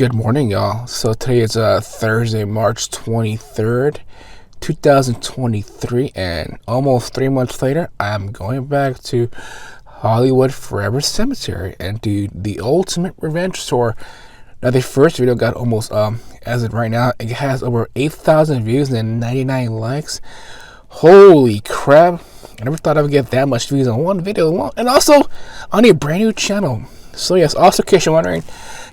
Good morning, y'all. So today is Thursday, March 23rd, 2023, and almost 3 months later, I'm going back to Hollywood Forever Cemetery and do the ultimate revenge tour. Now, the first video got almost, as of right now, it has over 8,000 views and 99 likes. Holy crap. I never thought I would get that much views on one video, and also on a brand new channel. So yes, also in case you're wondering,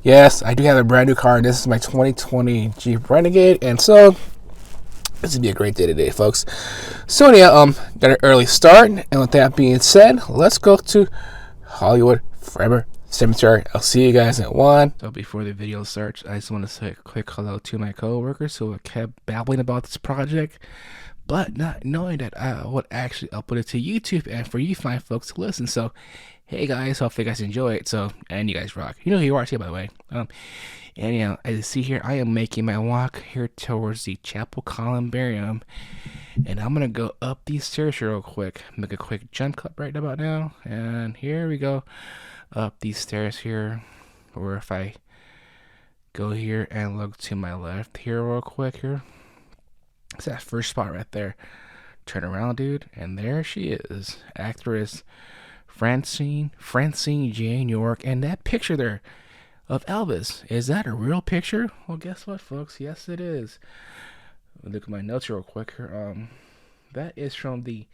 yes, I do have a brand new car, and this is my 2020 Jeep Renegade, and so this would be a great day today, folks. So yeah, got an early start, and with that being said, let's go to Hollywood Forever Cemetery. I'll see you guys at 1. So before the video starts, I just want to say a quick hello to my co-workers who kept babbling about this project, but not knowing that I would actually upload it to YouTube and for you fine folks to listen. So hey guys, hope you guys enjoy it. So, and you guys rock. You know who you are too, by the way. And you know, as you see here, I am making my walk here towards the Chapel Columbarium, and I'm gonna go up these stairs real quick. Make a quick jump cut right about now, and here we go up these stairs here. Or if I go here and look to my left here real quick here, it's that first spot right there. Turn around, dude, and there she is, actress Francine Jane York. And that picture there of Elvis, is that a real picture? Well, guess what, folks? Yes, it is. Look at my notes real quick here. That is from the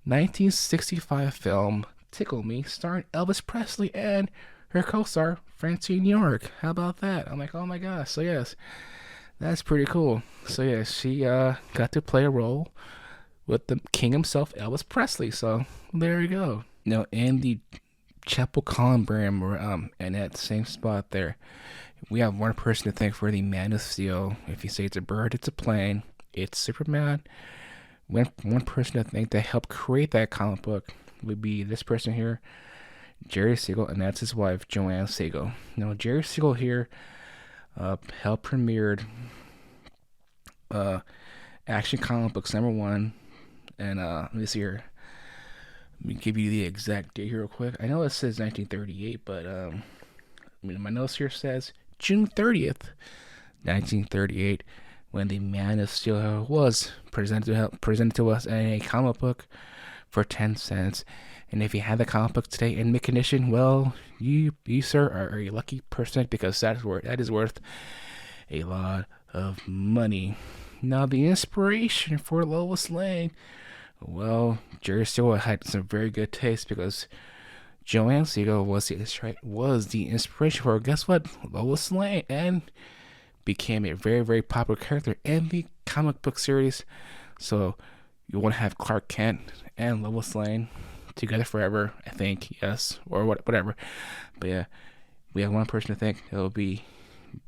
1965 film Tickle Me, starring Elvis Presley and her co-star Francine York. How about that? I'm like, oh my gosh. So yes, that's pretty cool. So yes, she got to play a role with the king himself, Elvis Presley. So there we go. Now, in the Chapel Columbarium, and at the same spot there, we have one person to thank for the Man of Steel. If you say it's a bird, it's a plane, it's Superman. One person to thank that helped create that comic book would be this person here, Jerry Siegel, and that's his wife, Joanne Siegel. Now, Jerry Siegel here helped premiered Action Comic Books #1, and let me see here. Let me give you the exact date here real quick. I know it says 1938, but my notes here says June 30th, 1938, when the Man of Steel was presented to us in a comic book for 10 cents. And if you have the comic book today in mint condition, well, you sir are a lucky person, because that is worth a lot of money. Now, the inspiration for Lois Lane, well, Jerry Siegel had some very good taste, because Joanne Siegel was the inspiration for, guess what, Lois Lane, and became a very, very popular character in the comic book series. So you want to have Clark Kent and Lois Lane together forever, I think, yes, or whatever. But yeah, we have one person to thank. It'll be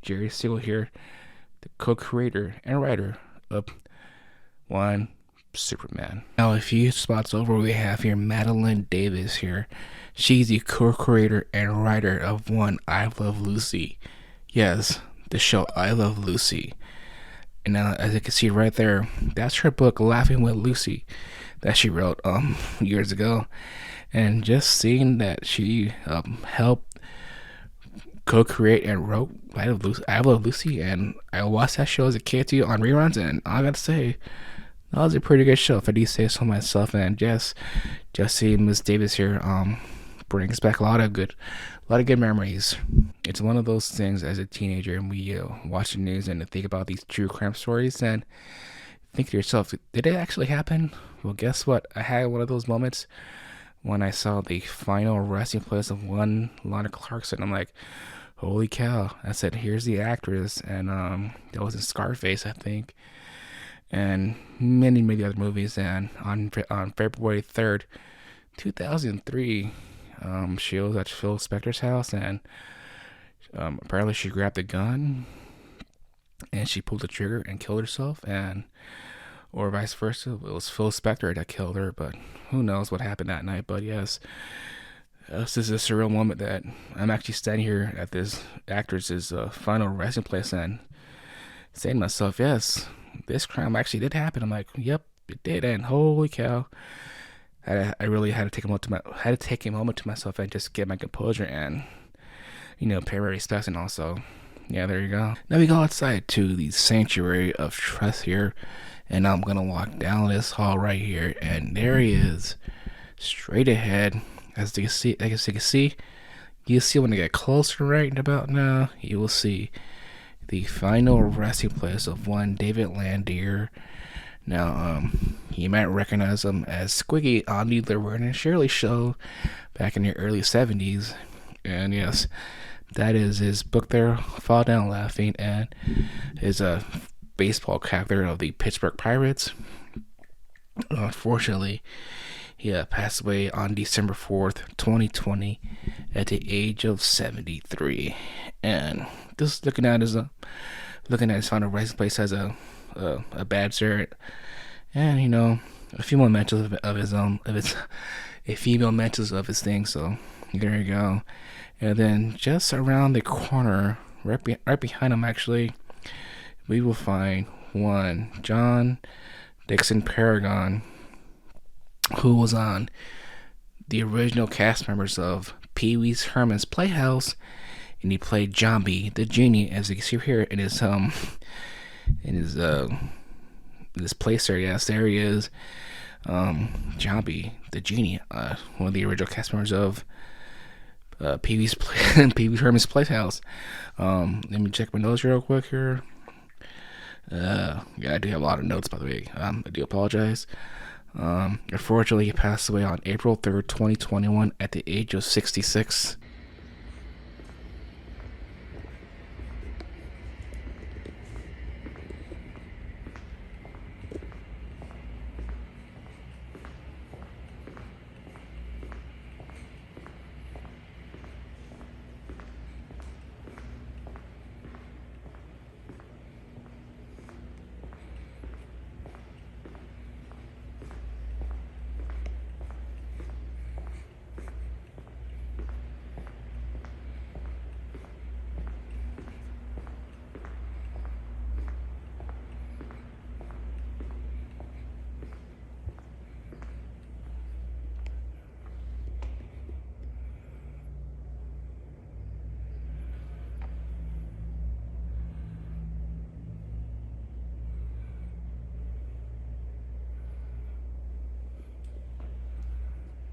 Jerry Siegel here, the co-creator and writer of One Superman. Now, a few spots over, we have here Madeline Davis here. She's the co-creator and writer of One I Love Lucy. Yes, the show I Love Lucy. And now, as you can see right there, that's her book Laughing with Lucy that she wrote years ago. And just seeing that she helped co-create and wrote I Love Lucy, and I watched that show as a kid too on reruns, and I gotta say, that was a pretty good show, if I do say so myself. And just seeing Miss Davis here brings back a lot of good memories. It's one of those things as a teenager, and we watch the news and think about these true crime stories and think to yourself, did it actually happen? Well, guess what? I had one of those moments when I saw the final resting place of one Lana Clarkson. I'm like, holy cow. I said, here's the actress, and that was in Scarface, I think, and many other movies. And on February 3rd, 2003, she was at Phil Spector's house, and apparently she grabbed a gun and she pulled the trigger and killed herself, or vice versa. It was Phil Spector that killed her, but who knows what happened that night. But yes, this is a surreal moment that I'm actually standing here at this actress's final resting place and saying to myself, yes, this crime actually did happen. I'm like, yep, it did, and holy cow. I really had to take a moment to myself and just get my composure and, pay my respects, and also Yeah, there you go. Now we go outside to the sanctuary of trust here, and I'm gonna walk down this hall right here, and there he is, straight ahead. As you can see, you see when I get closer right about now, you will see the final resting place of one David Landier. Now, you might recognize him as Squiggy on the Laverne and Shirley show back in the early 70s. And yes, that is his book there, Fall Down Laughing, and his baseball character of the Pittsburgh Pirates. Unfortunately, he passed away on December 4th, 2020, at the age of 73. And just looking at his final resting place as a bad shirt, and a few more mentions of his a few mentions of his thing. So there you go. And then just around the corner, right behind him, actually, we will find one John Dixon Paragon, who was on the original cast members of Pee Wee's Herman's Playhouse, and he played Jambi the genie, as you can see here in his this place there. Yes, there he is, Jambi the genie, one of the original cast members of Pee Wee's Herman's Playhouse. Let me check my notes real quick here. Yeah, I do have a lot of notes, by the way. I do apologize. Unfortunately, he passed away on April 3rd, 2021, at the age of 66.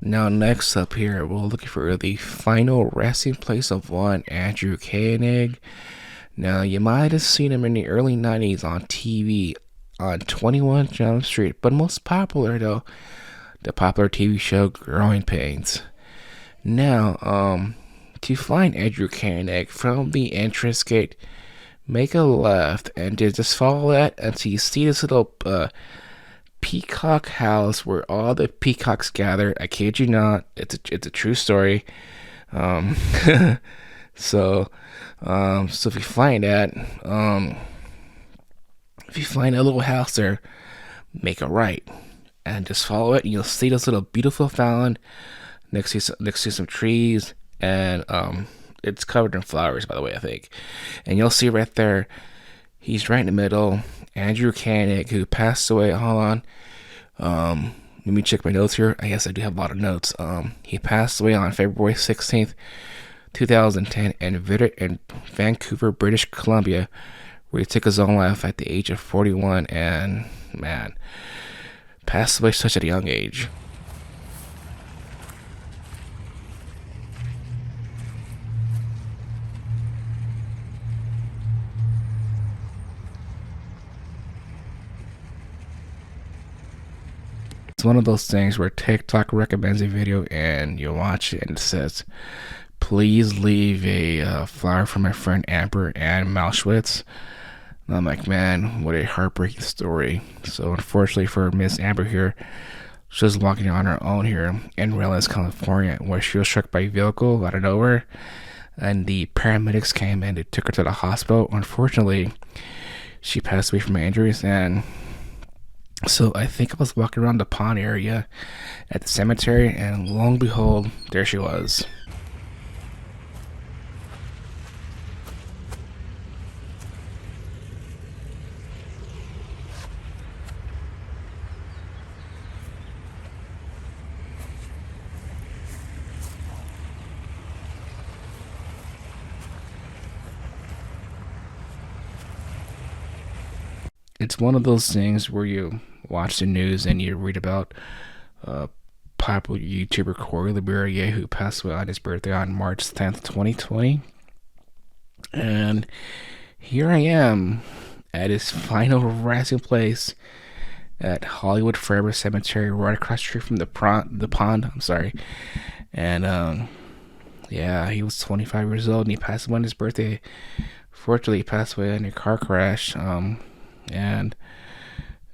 Now, next up here, we're looking for the final resting place of one Andrew Koenig. Now, you might have seen him in the early 90s on TV on 21 Jump Street, but most popular, though, the popular TV show Growing Pains. Now, to find Andrew Koenig from the entrance gate, make a left and just follow that until you see this little peacock house where all the peacocks gather. I kid you not, it's a true story. So if you find that, if you find a little house there, make a right and just follow it, and you'll see this little beautiful fountain next to some trees, and it's covered in flowers, by the way, I think. And you'll see right there, he's right in the middle, Andrew Koenig, who passed away. Hold on. Let me check my notes here. I guess I do have a lot of notes. He passed away on February 16th, 2010 in Vancouver, British Columbia, where he took his own life at the age of 41, and man, passed away such at a young age. It's one of those things where TikTok recommends a video and you watch it and it says, please leave a flower for my friend Amber and Mauschwitz. And I'm like, man, what a heartbreaking story. So unfortunately for Miss Amber here, she was walking on her own here in Reynolds, California, where she was struck by a vehicle out of nowhere, and the paramedics came and they took her to the hospital. Unfortunately, she passed away from injuries. And so I think I was walking around the pond area at the cemetery, and lo and behold, there she was. It's one of those things where you watch the news and you read about uh, popular YouTuber Corey LeBerrier who passed away on his birthday on March 10th, 2020. And here I am at his final resting place at Hollywood Forever Cemetery, right across the street from the pond. I'm sorry. And yeah, he was 25 years old and he passed away on his birthday. Fortunately, he passed away in a car crash. And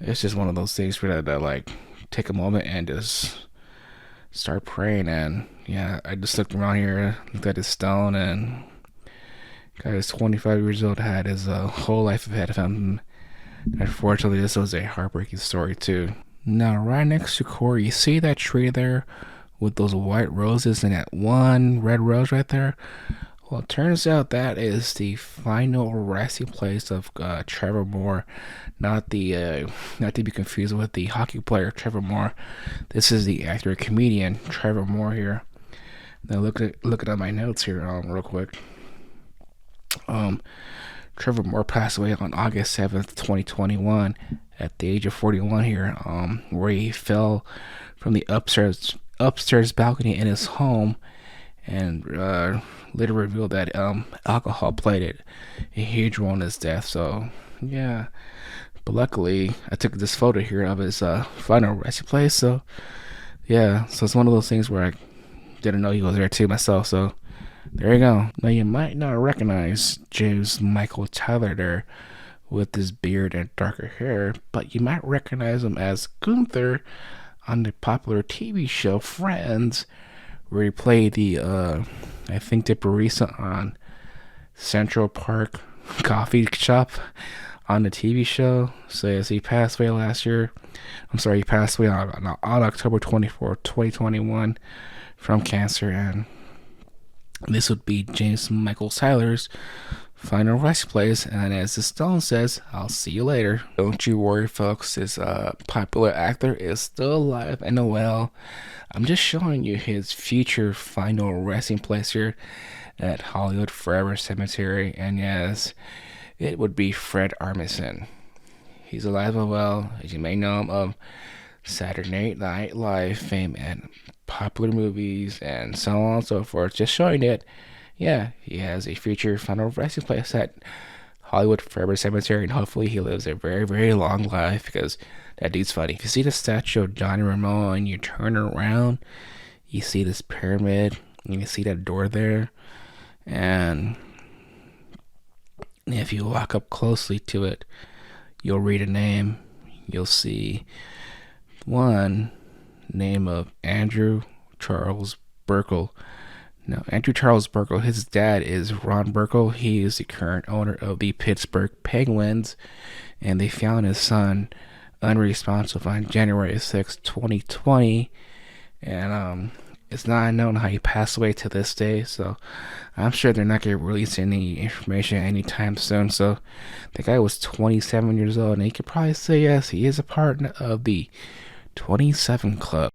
it's just one of those things where that like take a moment and just start praying. And yeah, I just looked around here, looked at his stone, and guy is 25 years old, had his whole life ahead of him. Unfortunately, this was a heartbreaking story too. Now, right next to Corey, you see that tree there with those white roses and that one red rose right there? Well, it turns out that is the final resting place of Trevor Moore, not to be confused with the hockey player Trevor Moore. This is the actor comedian Trevor Moore here. Now looking at my notes here, real quick. Trevor Moore passed away on August 7th, 2021, at the age of 41 here, where he fell from the upstairs balcony in his home, and later revealed that alcohol played a huge role in his death. So yeah, but luckily I took this photo here of his final resting place. So yeah, so it's one of those things where I didn't know he was there too myself. So there you go. Now you might not recognize James Michael Tyler there with his beard and darker hair, but you might recognize him as Gunther on the popular TV show Friends, where he played the I think the barista on Central Park Coffee Shop on the TV show. So yes, he passed away last year. He passed away on October 24th, 2021 from cancer, and this would be James Michael Tyler's final resting place. And as the stone says, I'll see you later. Don't you worry, folks. This popular actor is still alive and well. I'm just showing you his future final resting place here at Hollywood Forever Cemetery. And yes, it would be Fred Armisen. He's alive and well. As you may know him of Saturday Night Live fame and popular movies and so on and so forth. Just showing it. Yeah, he has a future final resting place at Hollywood Forever Cemetery, and hopefully he lives a very, very long life, because that dude's funny. If you see the statue of Johnny Ramone and you turn around, you see this pyramid, and you see that door there, and if you walk up closely to it, you'll read a name. You'll see one name of Andrew Charles Burkle. Now, Andrew Charles Burkle, his dad is Ron Burkle. He is the current owner of the Pittsburgh Penguins, and they found his son unresponsive on January 6, 2020, and it's not known how he passed away to this day, so I'm sure they're not going to release any information anytime soon. So the guy was 27 years old, and he could probably say yes, he is a part of the 27 Club.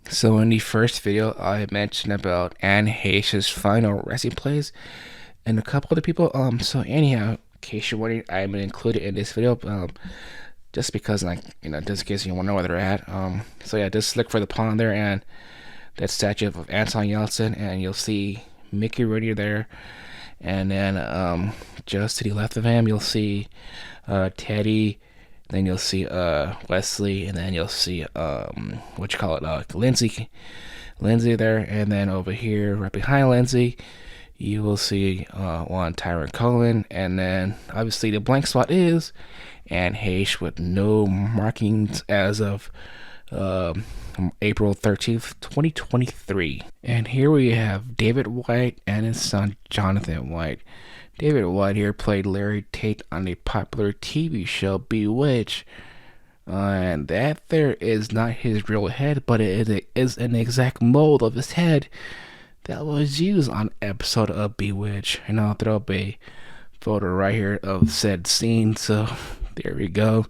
So in the first video, I mentioned about Anne Heche's final resting place, and a couple other people. So anyhow, in case you're wondering, I'm gonna include it in this video. Just because, like, just in case you want to know where they're at. So yeah, just look for the pond there and that statue of Anton Yeltsin, and you'll see Mickey Rooney there, and then just to the left of him, you'll see Teddy. Then you'll see Wesley, and then you'll see Lindsay there, and then over here, right behind Lindsay, you will see one Tyron Cohen, and then obviously the blank spot is Anne Heche with no markings as of April 13th, 2023. And here we have David White and his son Jonathan White. David White here played Larry Tate on the popular TV show Bewitched, and that there is not his real head, but it is an exact mold of his head that was used on an episode of Bewitched. And I'll throw up a photo right here of said scene. So there we go.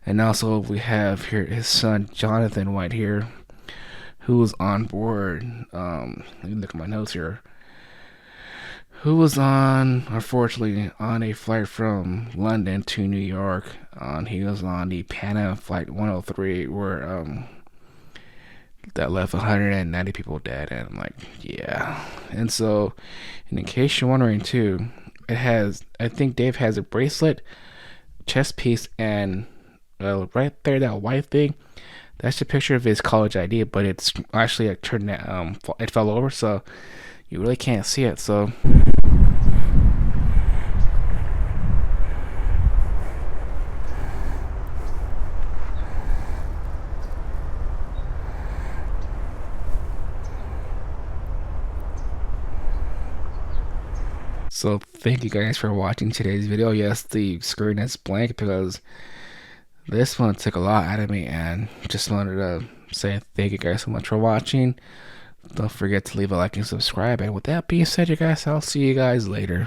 And also we have here his son Jonathan White here, who was on board. Let me look at my notes here. Who was on, unfortunately, on a flight from London to New York. He was on the Pan Am Flight 103, where that left 190 people dead. And I'm like, yeah. And so, and in case you're wondering too, it has, I think Dave has a bracelet, chest piece, and right there, that white thing, that's a picture of his college ID, but it's actually turned it fell over, so you really can't see it. So thank you guys for watching today's video. Yes, the screen is blank because this one took a lot out of me, and just wanted to say thank you guys so much for watching. Don't forget to leave a like and subscribe. And with that being said, you guys, I'll see you guys later.